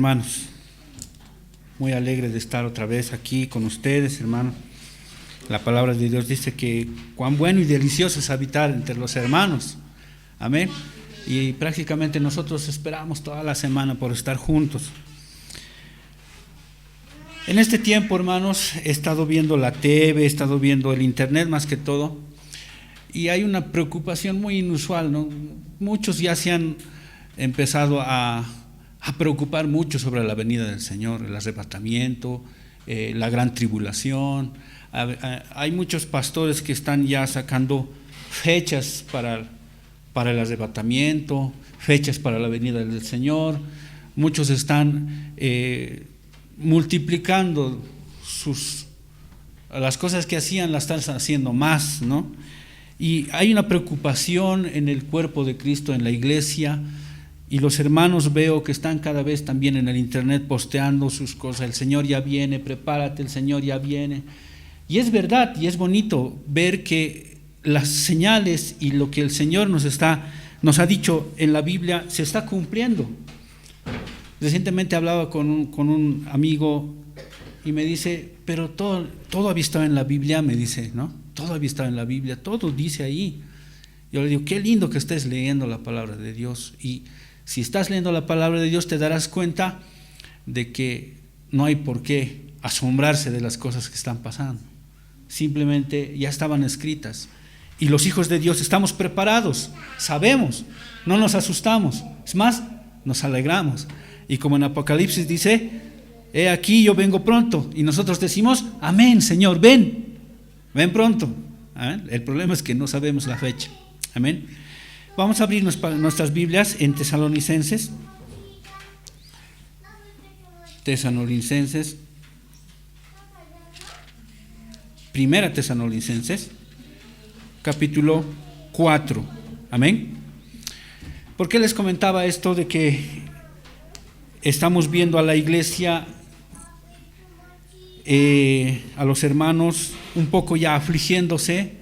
hermanos. Muy alegre de estar otra vez aquí con ustedes, hermanos. La palabra de Dios dice que cuán bueno y delicioso es habitar entre los hermanos. Amén. Y prácticamente nosotros esperamos toda la semana por estar juntos. En este tiempo, hermanos, he estado viendo la TV, he estado viendo el internet más que todo, y hay una preocupación muy inusual, ¿no? Muchos ya se han empezado a preocupar mucho sobre la venida del Señor, el arrebatamiento, la gran tribulación. Hay muchos pastores que están ya sacando fechas para el arrebatamiento, fechas para la venida del Señor. Muchos están multiplicando las cosas que hacían, las están haciendo más, ¿no? Y hay una preocupación en el cuerpo de Cristo, en la iglesia, y los hermanos veo que están cada vez también en el internet posteando sus cosas. El Señor ya viene, prepárate, el Señor ya viene. Y es verdad, y es bonito ver que las señales y lo que el Señor nos ha dicho en la Biblia se está cumpliendo. Recientemente hablaba con un amigo y me dice, pero todo había estado en la Biblia, me dice, ¿no? Todo había estado en la Biblia, todo dice ahí. Yo le digo, qué lindo que estés leyendo la palabra de Dios. Y si estás leyendo la palabra de Dios te darás cuenta de que no hay por qué asombrarse de las cosas que están pasando. Simplemente ya estaban escritas. Y los hijos de Dios estamos preparados, sabemos, no nos asustamos. Es más, nos alegramos. Y como en Apocalipsis dice, he aquí yo vengo pronto. Y nosotros decimos, amén, Señor, ven pronto. ¿Amén? El problema es que no sabemos la fecha. Amén. Vamos a abrir nuestras Biblias en Tesalonicenses. Primera Tesalonicenses, capítulo 4. Amén. ¿Por qué les comentaba esto de que estamos viendo a la iglesia, a los hermanos un poco ya afligiéndose,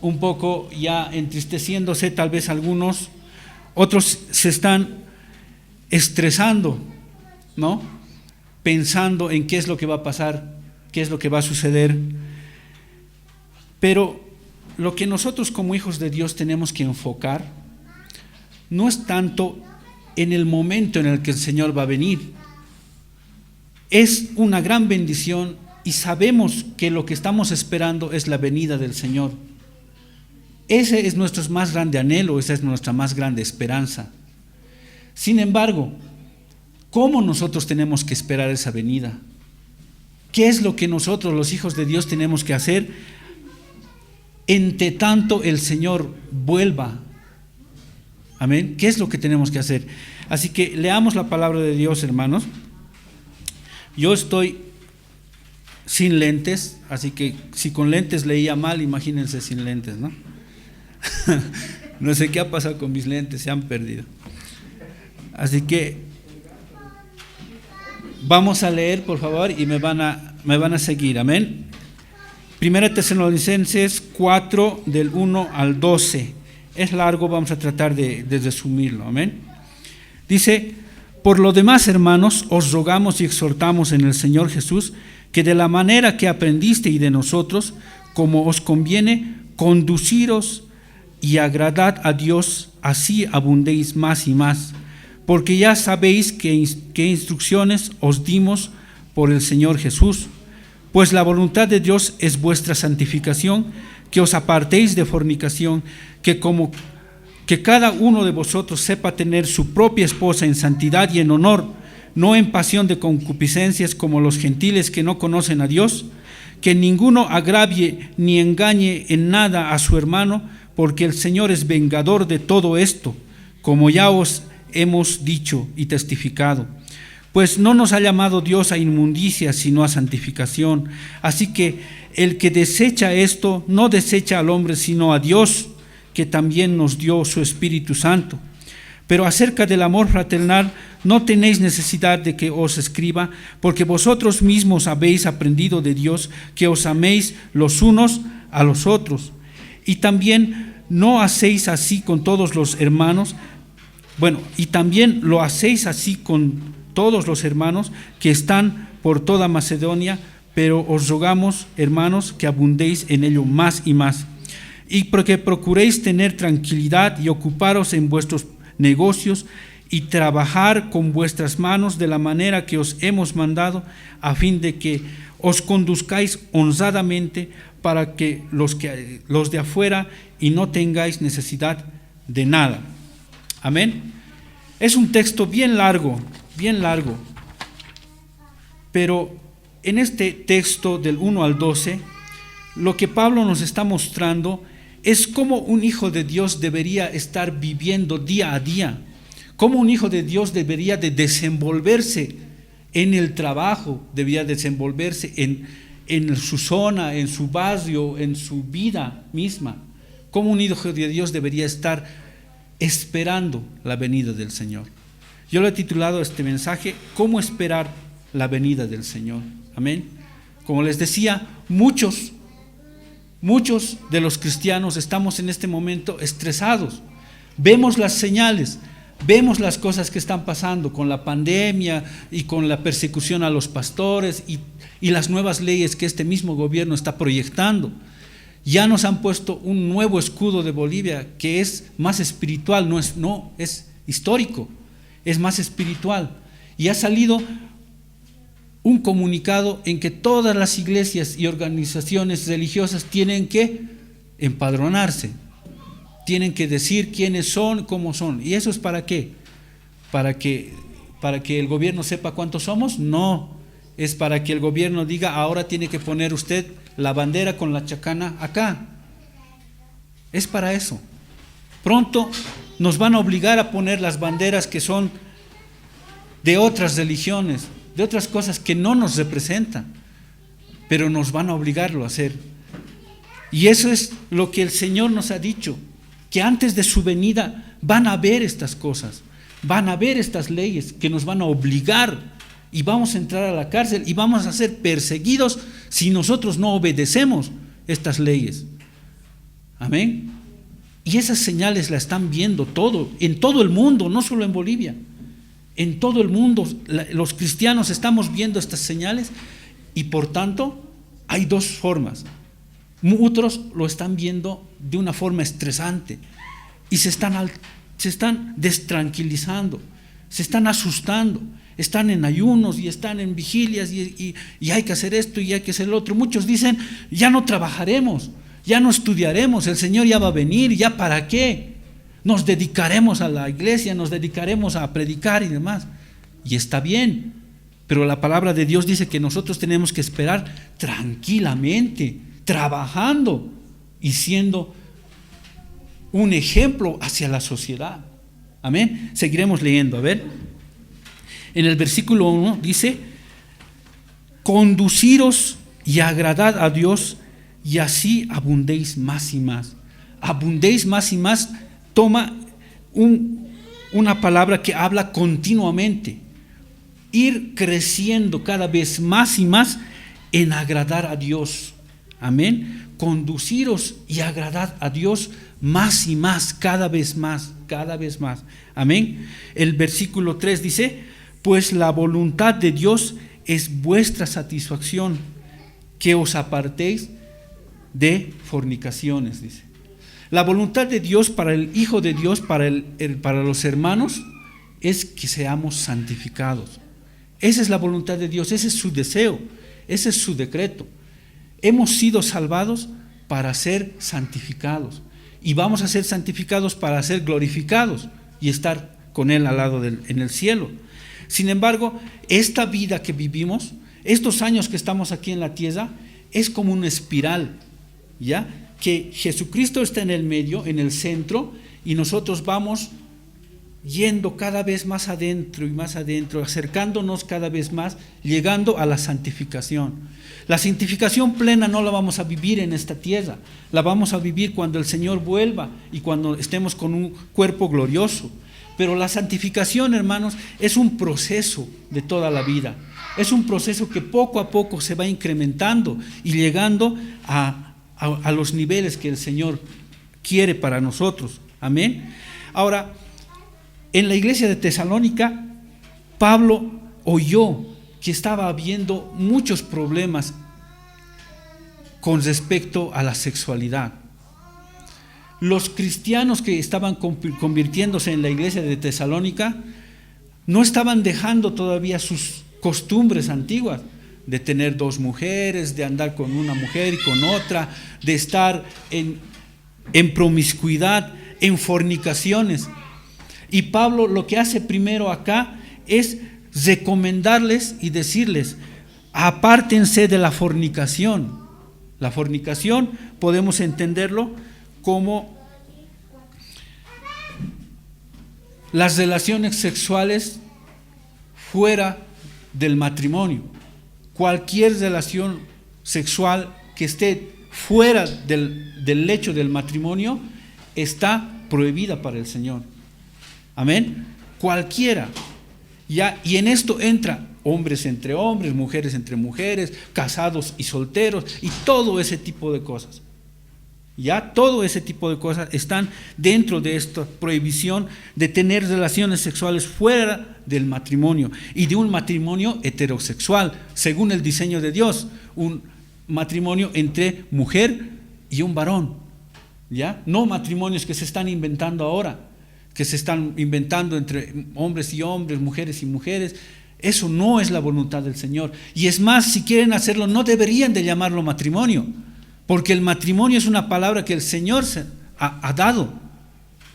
un poco ya entristeciéndose, tal vez algunos, otros se están estresando, ¿no? Pensando en qué es lo que va a pasar, qué es lo que va a suceder. Pero lo que nosotros como hijos de Dios tenemos que enfocar no es tanto en el momento en el que el Señor va a venir. Es una gran bendición y sabemos que lo que estamos esperando es la venida del Señor. Ese es nuestro más grande anhelo, esa es nuestra más grande esperanza. Sin embargo, ¿cómo nosotros tenemos que esperar esa venida? ¿Qué es lo que nosotros, los hijos de Dios, tenemos que hacer entre tanto el Señor vuelva? Amén. ¿Qué es lo que tenemos que hacer? Así que leamos la palabra de Dios, hermanos. Yo estoy sin lentes, así que si con lentes leía mal, imagínense sin lentes, ¿no? No sé qué ha pasado con mis lentes, se han perdido. Así que vamos a leer, por favor, y me van a seguir. Amén. Primera Tesalonicenses 4, del 1 al 12. Es largo, vamos a tratar de resumirlo. Amén. Dice: por lo demás, hermanos, os rogamos y exhortamos en el Señor Jesús que de la manera que aprendiste y de nosotros, como os conviene, conduciros y agradad a Dios, así abundéis más y más, porque ya sabéis qué instrucciones os dimos por el Señor Jesús. Pues la voluntad de Dios es vuestra santificación, que os apartéis de fornicación, que cada uno de vosotros sepa tener su propia esposa en santidad y en honor, no en pasión de concupiscencias como los gentiles que no conocen a Dios, que ninguno agravie ni engañe en nada a su hermano, porque el Señor es vengador de todo esto, como ya os hemos dicho y testificado. Pues no nos ha llamado Dios a inmundicia, sino a santificación. Así que el que desecha esto, no desecha al hombre, sino a Dios, que también nos dio su Espíritu Santo. Pero acerca del amor fraternal, no tenéis necesidad de que os escriba, porque vosotros mismos habéis aprendido de Dios que os améis los unos a los otros. Y también no hacéis así con todos los hermanos, y también lo hacéis así con todos los hermanos que están por toda Macedonia, pero os rogamos, hermanos, que abundéis en ello más y más, y porque procuréis tener tranquilidad y ocuparos en vuestros negocios y trabajar con vuestras manos de la manera que os hemos mandado, a fin de que os conduzcáis honradamente para que los de afuera y no tengáis necesidad de nada. Amén. Es un texto bien largo, pero en este texto del 1 al 12, lo que Pablo nos está mostrando es cómo un hijo de Dios debería estar viviendo día a día, cómo un hijo de Dios debería de desenvolverse en el trabajo, debería desenvolverse en su zona, en su barrio, en su vida misma, cómo un hijo de Dios debería estar esperando la venida del Señor. Yo lo he titulado este mensaje, ¿cómo esperar la venida del Señor? Amén. Como les decía, muchos de los cristianos estamos en este momento estresados. Vemos las señales, vemos las cosas que están pasando con la pandemia y con la persecución a los pastores y las nuevas leyes que este mismo gobierno está proyectando. Ya nos han puesto un nuevo escudo de Bolivia que es más espiritual, no es histórico, es más espiritual. Y ha salido un comunicado en que todas las iglesias y organizaciones religiosas tienen que empadronarse, tienen que decir quiénes son, cómo son. ¿Y eso es para qué? ¿Para que el gobierno sepa cuántos somos? No, es para que el gobierno diga, ahora tiene que poner usted la bandera con la chacana acá. Es para eso. Pronto nos van a obligar a poner las banderas que son de otras religiones, de otras cosas que no nos representan, pero nos van a obligarlo a hacer. Y eso es lo que el Señor nos ha dicho, que antes de su venida van a ver estas cosas, van a ver estas leyes que nos van a obligar y vamos a entrar a la cárcel y vamos a ser perseguidos si nosotros no obedecemos estas leyes. Amén. Y esas señales las están viendo en todo el mundo, no solo en Bolivia. En todo el mundo los cristianos estamos viendo estas señales y por tanto hay dos formas. Otros lo están viendo de una forma estresante y se están destranquilizando, se están asustando, están en ayunos y están en vigilias y hay que hacer esto y hay que hacer lo otro. Muchos dicen, ya no trabajaremos, ya no estudiaremos, el Señor ya va a venir, ¿ya para qué? Nos dedicaremos a la iglesia, nos dedicaremos a predicar y demás. Y está bien, pero la palabra de Dios dice que nosotros tenemos que esperar tranquilamente, trabajando y siendo un ejemplo hacia la sociedad. Amén. Seguiremos leyendo, a ver. En el versículo 1 dice, conduciros y agradad a Dios y así abundéis más y más. Abundéis más y más. Toma una palabra que habla continuamente, ir creciendo cada vez más y más en agradar a Dios. Amén. Conduciros y agradad a Dios más y más, cada vez más, cada vez más. Amén. El versículo 3 dice, pues la voluntad de Dios es vuestra satisfacción, que os apartéis de fornicaciones, dice. La voluntad de Dios para el Hijo de Dios, para los hermanos, es que seamos santificados. Esa es la voluntad de Dios, ese es su deseo, ese es su decreto. Hemos sido salvados para ser santificados y vamos a ser santificados para ser glorificados y estar con Él al lado en el cielo. Sin embargo, esta vida que vivimos, estos años que estamos aquí en la tierra, es como una espiral, ¿ya? Que Jesucristo está en el medio, en el centro, y nosotros vamos yendo cada vez más adentro y más adentro, acercándonos cada vez más, llegando a la santificación. La santificación plena no la vamos a vivir en esta tierra, la vamos a vivir cuando el Señor vuelva y cuando estemos con un cuerpo glorioso. Pero la santificación, hermanos, es un proceso de toda la vida, es un proceso que poco a poco se va incrementando y llegando a los niveles que el Señor quiere para nosotros. Amén. Ahora, en la iglesia de Tesalónica, Pablo oyó que estaba habiendo muchos problemas con respecto a la sexualidad. Los cristianos que estaban convirtiéndose en la iglesia de Tesalónica no estaban dejando todavía sus costumbres antiguas, de tener dos mujeres, de andar con una mujer y con otra, de estar en promiscuidad, en fornicaciones. Y Pablo lo que hace primero acá es recomendarles y decirles: apártense de la fornicación. La fornicación podemos entenderlo como las relaciones sexuales fuera del matrimonio. Cualquier relación sexual que esté fuera del lecho del matrimonio está prohibida para el Señor. Amén. Cualquiera. Ya, y en esto entra hombres entre hombres, mujeres entre mujeres, casados y solteros, y todo ese tipo de cosas. Ya todo ese tipo de cosas están dentro de esta prohibición de tener relaciones sexuales fuera del matrimonio, y de un matrimonio heterosexual, según el diseño de Dios, un matrimonio entre mujer y un varón. ¿Ya? No matrimonios que se están inventando ahora, que se están inventando entre hombres y hombres, mujeres y mujeres. Eso no es la voluntad del Señor. Y es más, si quieren hacerlo, no deberían de llamarlo matrimonio, porque el matrimonio es una palabra que el Señor ha dado.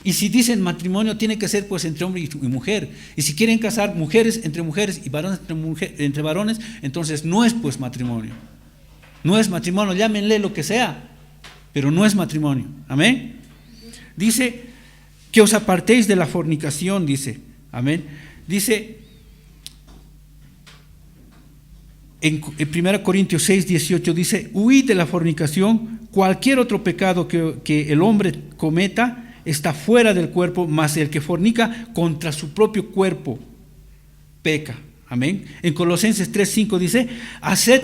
Y si dicen matrimonio, tiene que ser pues entre hombre y mujer. Y si quieren casar mujeres y varones entre varones, entonces no es pues matrimonio. No es matrimonio, llámenle lo que sea, pero no es matrimonio. Amén. Dice que os apartéis de la fornicación, dice. Amén. Dice en 1 Corintios 6, 18, dice: huid de la fornicación. Cualquier otro pecado que el hombre cometa está fuera del cuerpo, mas el que fornica contra su propio cuerpo peca. Amén. En Colosenses 3, 5 dice: haced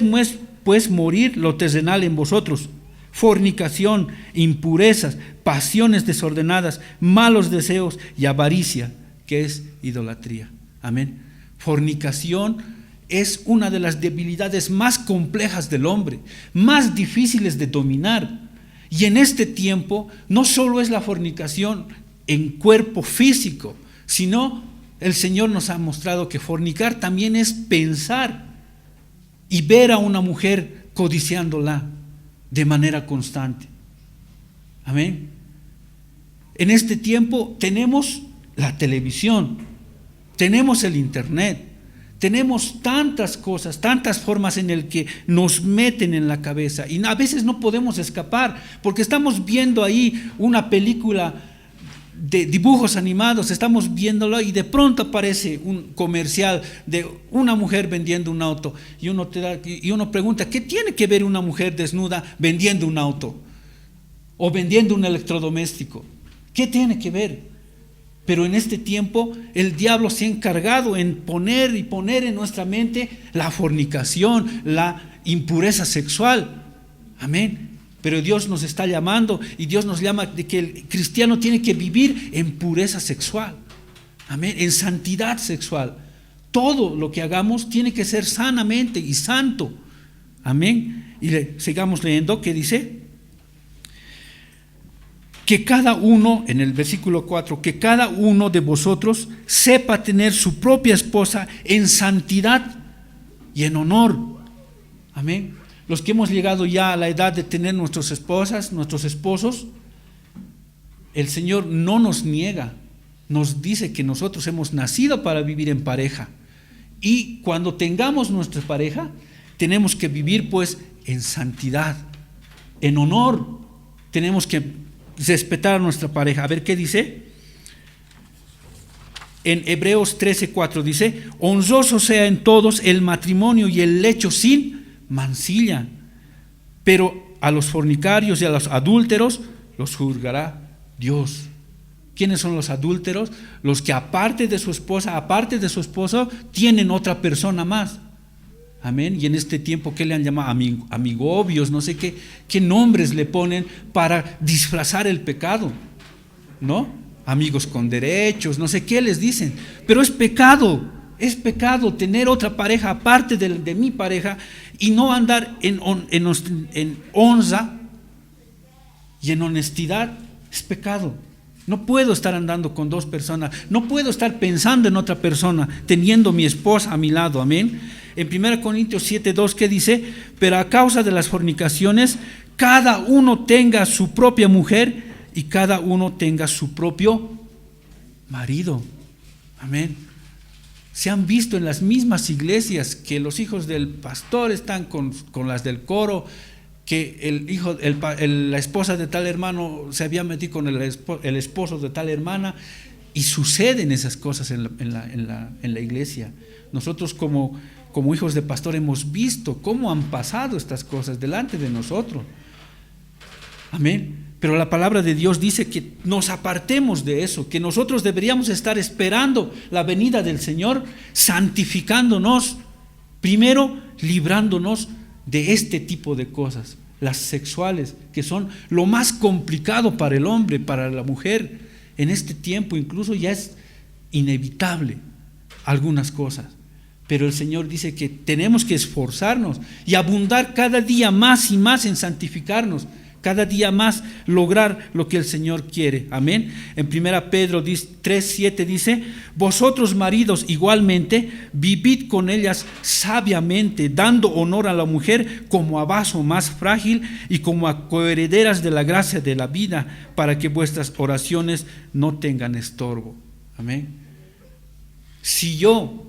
pues morir lo terrenal en vosotros: fornicación, impurezas, pasiones desordenadas, malos deseos y avaricia, que es idolatría. Amén. Fornicación es una de las debilidades más complejas del hombre, más difíciles de dominar. Y en este tiempo no solo es la fornicación en cuerpo físico, sino el Señor nos ha mostrado que fornicar también es pensar y ver a una mujer codiciándola de manera constante. Amén. En este tiempo tenemos la televisión, tenemos el internet, tenemos tantas cosas, tantas formas en el que nos meten en la cabeza, y a veces no podemos escapar porque estamos viendo ahí una película de dibujos animados, estamos viéndolo y de pronto aparece un comercial de una mujer vendiendo un auto, y uno pregunta: ¿qué tiene que ver una mujer desnuda vendiendo un auto o vendiendo un electrodoméstico? ¿Qué tiene que ver? Pero en este tiempo el diablo se ha encargado en poner en nuestra mente la fornicación, la impureza sexual. Amén. Pero Dios nos está llamando, y Dios nos llama de que el cristiano tiene que vivir en pureza sexual. Amén. En santidad sexual. Todo lo que hagamos tiene que ser sanamente y santo. Amén. Y sigamos leyendo, ¿qué dice? Que cada uno, en el versículo 4, que cada uno de vosotros sepa tener su propia esposa en santidad y en honor. Amén. Los que hemos llegado ya a la edad de tener nuestras esposas, nuestros esposos, el Señor no nos niega, nos dice que nosotros hemos nacido para vivir en pareja. Y cuando tengamos nuestra pareja, tenemos que vivir pues en santidad, en honor. Tenemos que respetar a nuestra pareja. A ver qué dice. En Hebreos 13:4 dice: honroso sea en todos el matrimonio y el lecho sin mancilla, pero a los fornicarios y a los adúlteros los juzgará Dios. ¿Quiénes son los adúlteros? Los que aparte de su esposa, aparte de su esposo, tienen otra persona más. Amén. Y en este tiempo, ¿qué le han llamado? Amigobios, no sé qué nombres le ponen para disfrazar el pecado, ¿no? Amigos con derechos, no sé qué les dicen, pero es pecado. Es pecado tener otra pareja aparte de mi pareja y no andar en honra y en honestidad. Es pecado. No puedo estar andando con dos personas, no puedo estar pensando en otra persona, teniendo mi esposa a mi lado, amén. En 1 Corintios 7:2, ¿qué dice? Pero a causa de las fornicaciones, cada uno tenga su propia mujer y cada uno tenga su propio marido, amén. Se han visto en las mismas iglesias que los hijos del pastor están con las del coro, que la esposa de tal hermano se había metido con el esposo de tal hermana, y suceden esas cosas en la iglesia. Nosotros como hijos de pastor hemos visto cómo han pasado estas cosas delante de nosotros. Amén. Pero la palabra de Dios dice que nos apartemos de eso, que nosotros deberíamos estar esperando la venida del Señor, santificándonos, primero librándonos de este tipo de cosas, las sexuales, que son lo más complicado para el hombre, para la mujer. En este tiempo incluso ya es inevitable algunas cosas, pero el Señor dice que tenemos que esforzarnos y abundar cada día más y más en santificarnos, cada día más lograr lo que el Señor quiere, amén. En 1 Pedro 3:7 dice: vosotros maridos igualmente vivid con ellas sabiamente, dando honor a la mujer como a vaso más frágil y como a coherederas de la gracia de la vida, para que vuestras oraciones no tengan estorbo, amén. Si yo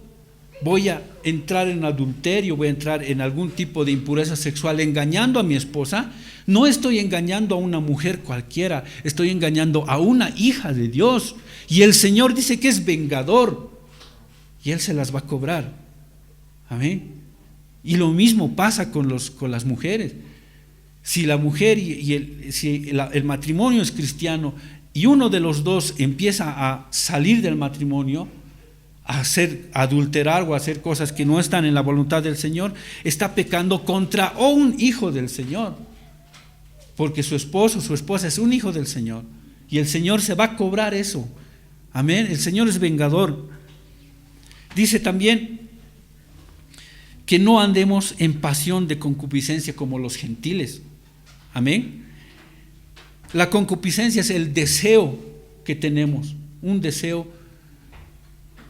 voy a entrar en adulterio, voy a entrar en algún tipo de impureza sexual engañando a mi esposa, no estoy engañando a una mujer cualquiera, estoy engañando a una hija de Dios. Y el Señor dice que es vengador y Él se las va a cobrar. Amén. Y lo mismo pasa con las mujeres. Si la mujer si el matrimonio es cristiano y uno de los dos empieza a salir del matrimonio, a adulterar o a hacer cosas que no están en la voluntad del Señor, está pecando contra un hijo del Señor. Porque su esposo, su esposa es un hijo del Señor. Y el Señor se va a cobrar eso. Amén. El Señor es vengador. Dice también que no andemos en pasión de concupiscencia como los gentiles. Amén. La concupiscencia es el deseo que tenemos. Un deseo,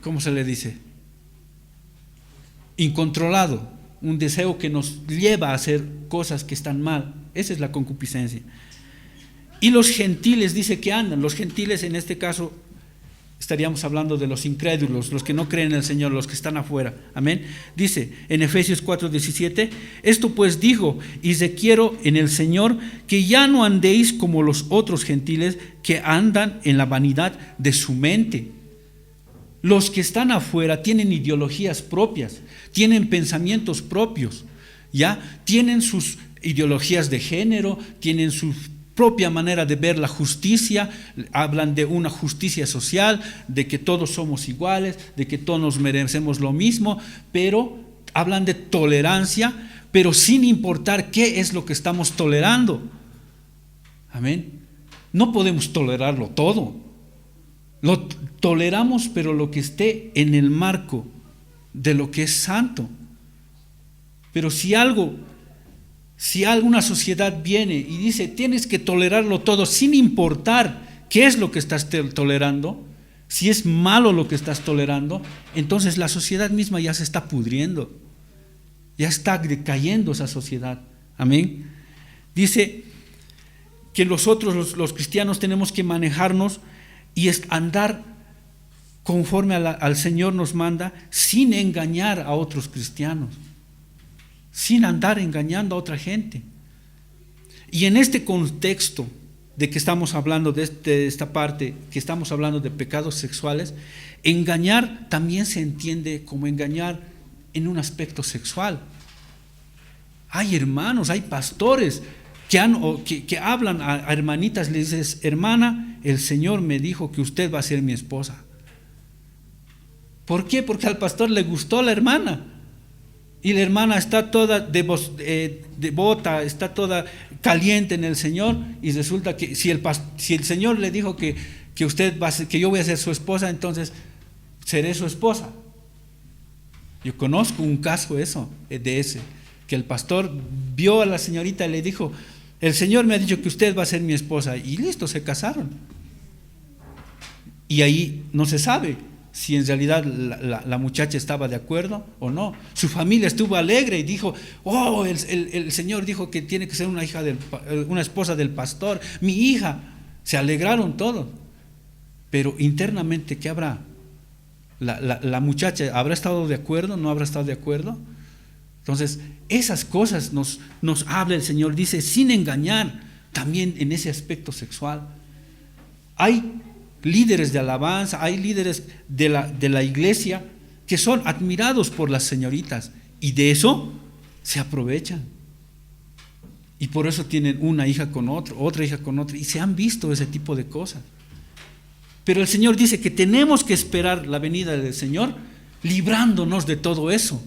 ¿cómo se le dice? Incontrolado. Un deseo que nos lleva a hacer cosas que están mal. Esa es la concupiscencia. Y los gentiles, dice que andan. Los gentiles, en este caso, estaríamos hablando de los incrédulos, los que no creen en el Señor, los que están afuera. Amén. Dice en Efesios 4:17: esto pues digo y requiero en el Señor, que ya no andéis como los otros gentiles que andan en la vanidad de su mente. Los que están afuera tienen ideologías propias, tienen pensamientos propios, ¿ya? Tienen sus ideologías de género, tienen su propia manera de ver la justicia, hablan de una justicia social, de que todos somos iguales, de que todos nos merecemos lo mismo, pero hablan de tolerancia, pero sin importar qué es lo que estamos tolerando. Amén. No podemos tolerarlo todo. Lo toleramos, pero lo que esté en el marco de lo que es santo. Pero si alguna sociedad viene y dice tienes que tolerarlo todo sin importar qué es lo que estás tolerando, si es malo lo que estás tolerando, entonces la sociedad misma ya se está pudriendo, ya está decayendo esa sociedad. Amén. Dice que nosotros los cristianos tenemos que manejarnos y andar conforme al Señor nos manda, sin engañar a otros cristianos, sin andar engañando a otra gente. Y en este contexto de que estamos hablando de esta parte, que estamos hablando de pecados sexuales, engañar también se entiende como engañar en un aspecto sexual. Hay hermanos, hay pastores que hablan a hermanitas, le dices: hermana, el Señor me dijo que usted va a ser mi esposa. ¿Por qué? Porque al pastor le gustó la hermana. Y la hermana está toda devota, está toda caliente en el Señor, y resulta que si el Señor le dijo que usted que yo voy a ser su esposa, entonces seré su esposa. Yo conozco un caso de ese, que el pastor vio a la señorita y le dijo, el Señor me ha dicho que usted va a ser mi esposa, y listo, se casaron. Y ahí no se sabe si en realidad la muchacha estaba de acuerdo o no. Su familia estuvo alegre y dijo, oh, el Señor dijo que tiene que ser una esposa del pastor, mi hija. Se alegraron todos. Pero internamente, ¿qué habrá? La muchacha, ¿habrá estado de acuerdo? ¿No habrá estado de acuerdo? Entonces, esas cosas nos habla el Señor, dice, sin engañar, también en ese aspecto sexual. Hay líderes de alabanza, hay líderes de la iglesia que son admirados por las señoritas y de eso se aprovechan. Y por eso tienen una hija con otro, otra hija con otra, y se han visto ese tipo de cosas. Pero el Señor dice que tenemos que esperar la venida del Señor librándonos de todo eso.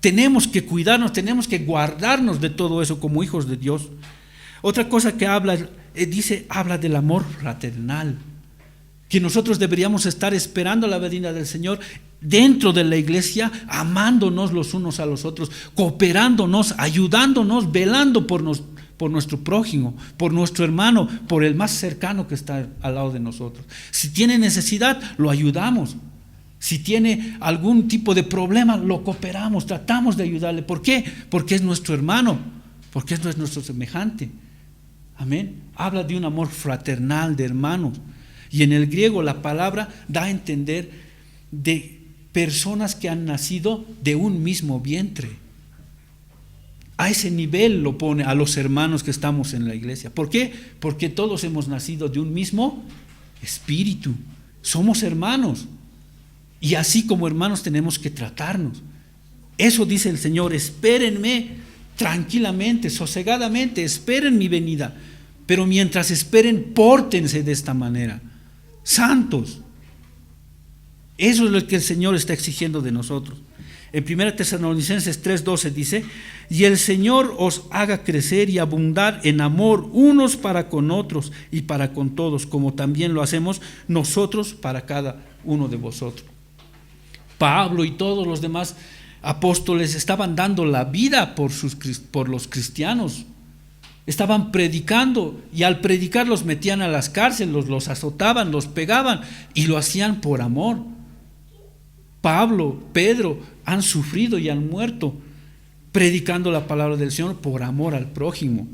Tenemos que cuidarnos, tenemos que guardarnos de todo eso como hijos de Dios. Otra cosa que habla del amor fraternal, que nosotros deberíamos estar esperando la venida del Señor dentro de la iglesia, amándonos los unos a los otros, cooperándonos, ayudándonos, velando por nuestro prójimo, por nuestro hermano, por el más cercano que está al lado de nosotros. Si tiene necesidad, lo ayudamos. Si tiene algún tipo de problema, lo cooperamos, tratamos de ayudarle. ¿Por qué? Porque es nuestro hermano, porque es nuestro semejante. Amén. Habla de un amor fraternal, de hermanos. Y en el griego la palabra da a entender de personas que han nacido de un mismo vientre. A ese nivel lo pone a los hermanos que estamos en la iglesia. ¿Por qué? Porque todos hemos nacido de un mismo espíritu. Somos hermanos. Y así como hermanos tenemos que tratarnos. Eso dice el Señor, espérenme tranquilamente, sosegadamente, esperen mi venida. Pero mientras esperen, pórtense de esta manera. Santos. Eso es lo que el Señor está exigiendo de nosotros. En 1 Tesalonicenses 3:12 dice, y el Señor os haga crecer y abundar en amor unos para con otros y para con todos, como también lo hacemos nosotros para cada uno de vosotros. Pablo y todos los demás apóstoles estaban dando la vida por los cristianos. Estaban predicando y al predicar los metían a las cárceles, los azotaban, los pegaban y lo hacían por amor. Pablo, Pedro han sufrido y han muerto predicando la palabra del Señor por amor al prójimo.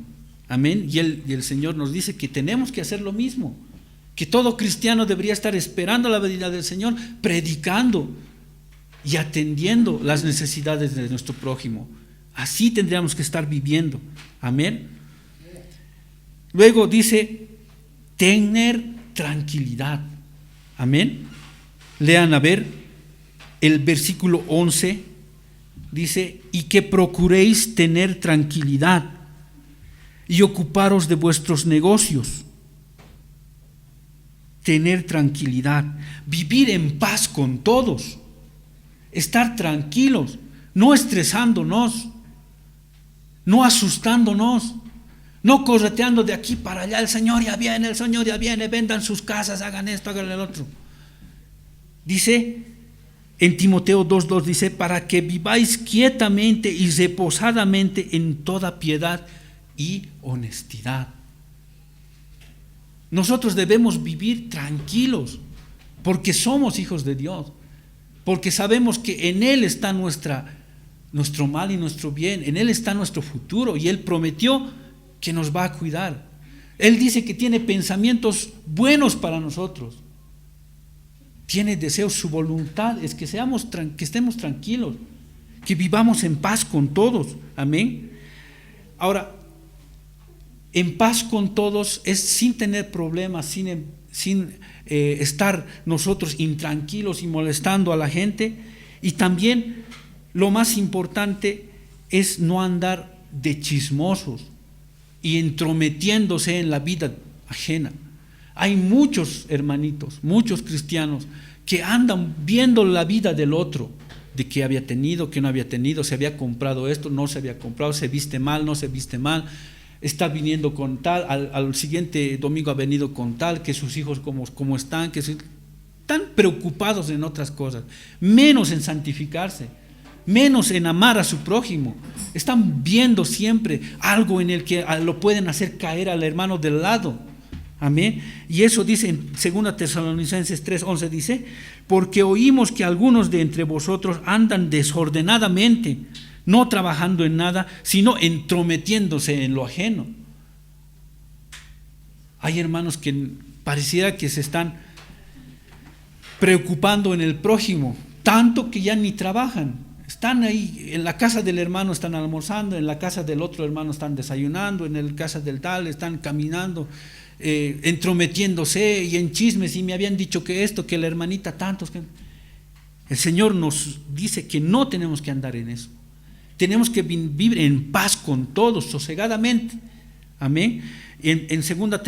Amén. Y el Señor nos dice que tenemos que hacer lo mismo, que todo cristiano debería estar esperando la venida del Señor, predicando y atendiendo las necesidades de nuestro prójimo. Así tendríamos que estar viviendo. Amén. Luego dice, tener tranquilidad. Amén. Lean a ver el versículo 11. Dice, y que procuréis tener tranquilidad y ocuparos de vuestros negocios. Tener tranquilidad, vivir en paz con todos, estar tranquilos, no estresándonos, no asustándonos, no correteando de aquí para allá, el Señor ya viene, vendan sus casas, hagan esto, hagan el otro. Dice en Timoteo 2:2, dice, para que viváis quietamente y reposadamente en toda piedad y honestidad. Nosotros debemos vivir tranquilos, porque somos hijos de Dios, porque sabemos que en Él está nuestro mal y nuestro bien, en Él está nuestro futuro, y Él prometió que nos va a cuidar. Él dice que tiene pensamientos buenos para nosotros, tiene deseos, su voluntad es que estemos tranquilos, que vivamos en paz con todos. Amén. Ahora, en paz con todos es sin tener problemas, sin estar nosotros intranquilos y molestando a la gente. Y también lo más importante es no andar de chismosos y entrometiéndose en la vida ajena. Hay muchos hermanitos, muchos cristianos que andan viendo la vida del otro, de qué había tenido, qué no había tenido, se había comprado esto, no se había comprado, se viste mal, no se viste mal, está viniendo con tal, al siguiente domingo ha venido con tal, que sus hijos cómo están, están preocupados en otras cosas, menos en santificarse. menos en amar a su prójimo. Están viendo siempre algo en el que lo pueden hacer caer al hermano del lado. Amén. Y eso dice en 2 Tesalonicenses 3:11, dice: porque oímos que algunos de entre vosotros andan desordenadamente, no trabajando en nada, sino entrometiéndose en lo ajeno. Hay hermanos que pareciera que se están preocupando en el prójimo, tanto que ya ni trabajan. Están ahí, en la casa del hermano están almorzando, en la casa del otro hermano están desayunando, en la casa del tal están caminando, entrometiéndose y en chismes, y me habían dicho que esto, que la hermanita tantos. El Señor nos dice que no tenemos que andar en eso. Tenemos que vivir en paz con todos, sosegadamente. Amén. En 2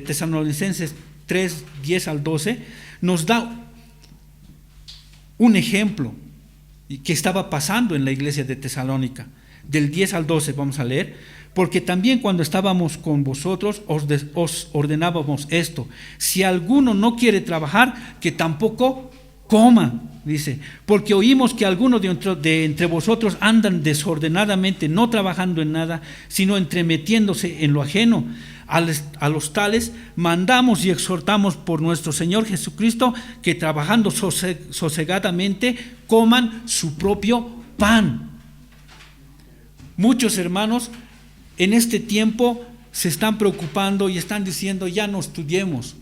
Tesalonicenses 3:10-12 nos da un ejemplo que estaba pasando en la iglesia de Tesalónica. Del 10 al 12 vamos a leer: porque también cuando estábamos con vosotros os ordenábamos esto: si alguno no quiere trabajar, que tampoco coma. Dice, porque oímos que algunos de entre vosotros andan desordenadamente, no trabajando en nada, sino entremetiéndose en lo ajeno. A los tales mandamos y exhortamos por nuestro Señor Jesucristo que trabajando sosegadamente coman su propio pan. Muchos hermanos en este tiempo se están preocupando y están diciendo: ya no estudiemos,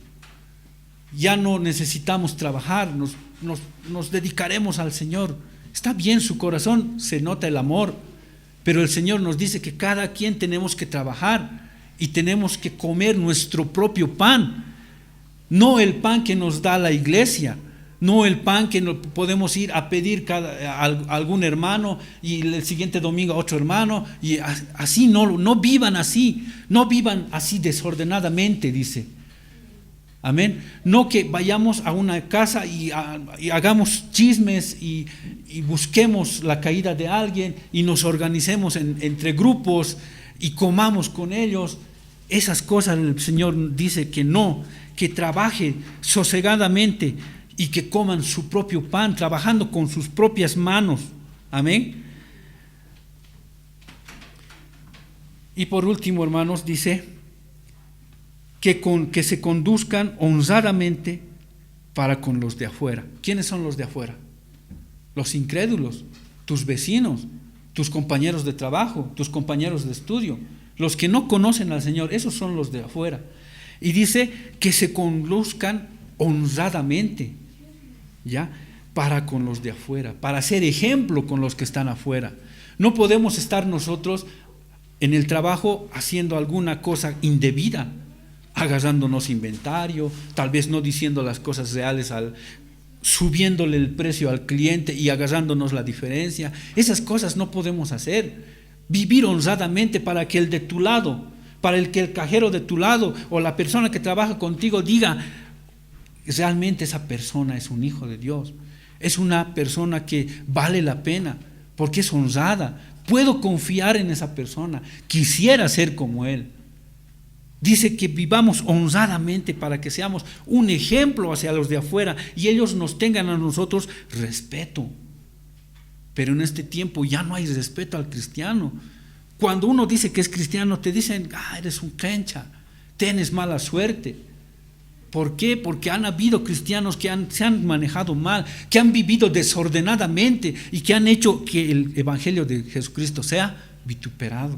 ya no necesitamos trabajar, nos dedicaremos al Señor. Está bien, su corazón se nota el amor, pero el Señor nos dice que cada quien tenemos que trabajar y tenemos que comer nuestro propio pan, no el pan que nos da la iglesia, no el pan que podemos ir a pedir a algún hermano y el siguiente domingo a otro hermano, y así no vivan así, no vivan así desordenadamente, dice. Amén. No que vayamos a una casa y hagamos chismes y busquemos la caída de alguien y nos organicemos entre grupos y comamos con ellos. Esas cosas el Señor dice que no, que trabaje sosegadamente y que coman su propio pan, trabajando con sus propias manos. Amén. Y por último, hermanos, dice que se conduzcan honradamente para con los de afuera. ¿Quiénes son los de afuera? Los incrédulos, tus vecinos, tus compañeros de trabajo, tus compañeros de estudio, los que no conocen al Señor. Esos son los de afuera. Y dice que se conduzcan honradamente, ¿ya? Para con los de afuera, para ser ejemplo con los que están afuera. No podemos estar nosotros en el trabajo haciendo alguna cosa indebida, agarrándonos inventario, tal vez no diciendo las cosas reales, subiéndole el precio al cliente y agarrándonos la diferencia. Esas cosas no podemos hacer. Vivir honradamente para que el de tu lado, para que el cajero de tu lado o la persona que trabaja contigo diga: realmente esa persona es un hijo de Dios, es una persona que vale la pena porque es honrada, puedo confiar en esa persona, quisiera ser como él. Dice que vivamos honradamente para que seamos un ejemplo hacia los de afuera y ellos nos tengan a nosotros respeto. Pero en este tiempo ya no hay respeto al cristiano. Cuando uno dice que es cristiano, te dicen: eres un crencha, tienes mala suerte. ¿Por qué? Porque han habido cristianos que se han manejado mal, que han vivido desordenadamente y que han hecho que el evangelio de Jesucristo sea vituperado.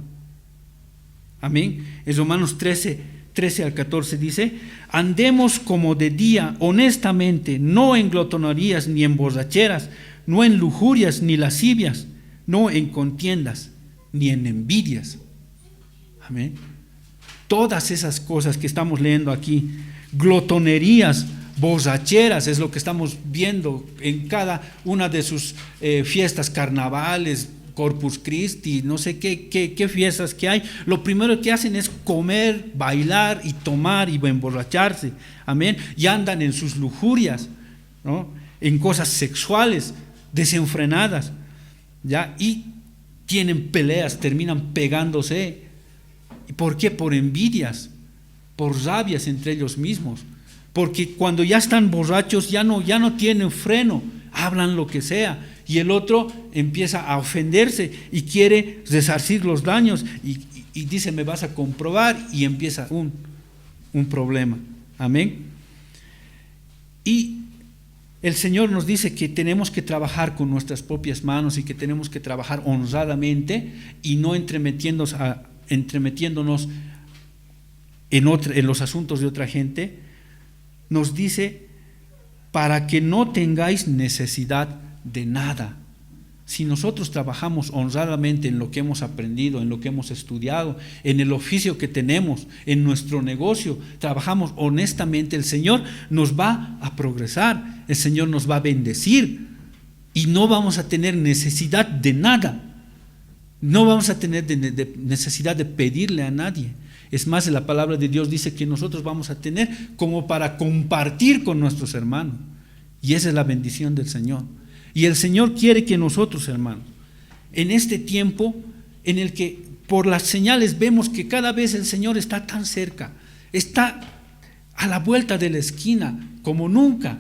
Amén. En Romanos 13-14 dice: andemos como de día honestamente, no en glotonerías ni en borracheras, no en lujurias ni lascivias, no en contiendas ni en envidias. Amén. Todas esas cosas que estamos leyendo aquí, glotonerías, borracheras, es lo que estamos viendo en cada una de sus fiestas, carnavales, Corpus Christi, no sé qué fiestas que hay. Lo primero que hacen es comer, bailar y tomar y emborracharse. Amén. Y andan en sus lujurias, ¿no? En cosas sexuales desenfrenadas, ¿ya? Y tienen peleas, terminan pegándose. ¿Y por qué? Por envidias, por rabias entre ellos mismos. Porque cuando ya están borrachos ya no tienen freno, hablan lo que sea y el otro empieza a ofenderse y quiere resarcir los daños y dice, me vas a comprobar, y empieza un problema. Amén. Y el Señor nos dice que tenemos que trabajar con nuestras propias manos y que tenemos que trabajar honradamente y no entremetiéndonos en los asuntos de otra gente. Nos dice, para que no tengáis necesidad de nada. Si nosotros trabajamos honradamente en lo que hemos aprendido, en lo que hemos estudiado, en el oficio que tenemos, en nuestro negocio, trabajamos honestamente, el Señor nos va a progresar, el Señor nos va a bendecir y no vamos a tener necesidad de nada. No vamos a tener necesidad de pedirle a nadie. Es más, la palabra de Dios dice que nosotros vamos a tener como para compartir con nuestros hermanos. Y esa es la bendición del Señor. Y el Señor quiere que nosotros, hermanos, en este tiempo en el que por las señales vemos que cada vez el Señor está tan cerca, está a la vuelta de la esquina como nunca.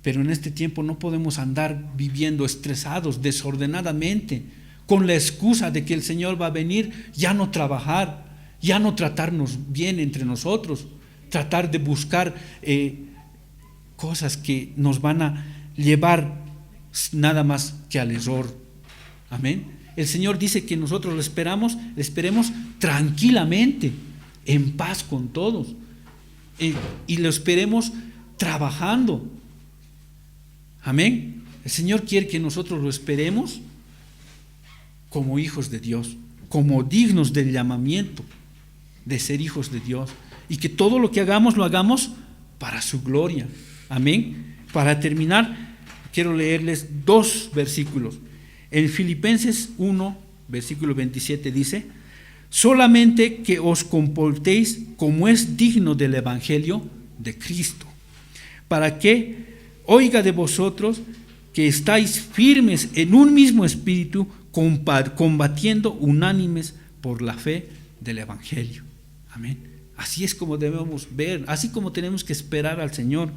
Pero en este tiempo no podemos andar viviendo estresados, desordenadamente, con la excusa de que el Señor va a venir, ya no trabajar, ya no tratarnos bien entre nosotros, tratar de buscar cosas que nos van a llevar nada más que al error. Amén. El Señor dice que nosotros lo esperemos tranquilamente, en paz con todos, y lo esperemos trabajando. Amén. El Señor quiere que nosotros lo esperemos como hijos de Dios, como dignos del llamamiento de ser hijos de Dios, y que todo lo que hagamos lo hagamos para su gloria. Amén. Para terminar, quiero leerles 2 versículos. En Filipenses 1, versículo 27 dice: solamente que os comportéis como es digno del evangelio de Cristo, para que oiga de vosotros que estáis firmes en un mismo espíritu, combatiendo unánimes por la fe del evangelio. Amén. Así es como debemos ver, así como tenemos que esperar al Señor,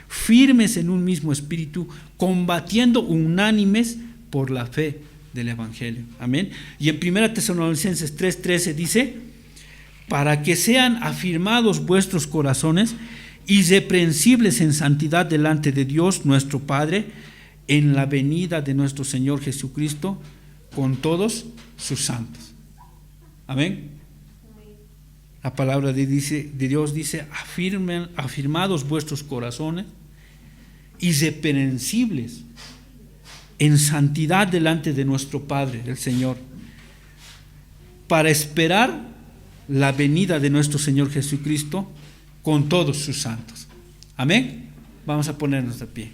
firmes en un mismo espíritu, combatiendo unánimes por la fe del evangelio. Amén. Y en 1 Tesalonicenses 3:13 dice: para que sean afirmados vuestros corazones, irreprensibles en santidad delante de Dios nuestro Padre, en la venida de nuestro Señor Jesucristo con todos sus santos. Amén. La palabra de Dios dice: afirmados vuestros corazones, irreprensibles en santidad delante de nuestro Padre, el Señor, para esperar la venida de nuestro Señor Jesucristo con todos sus santos. Amén. Vamos a ponernos de pie.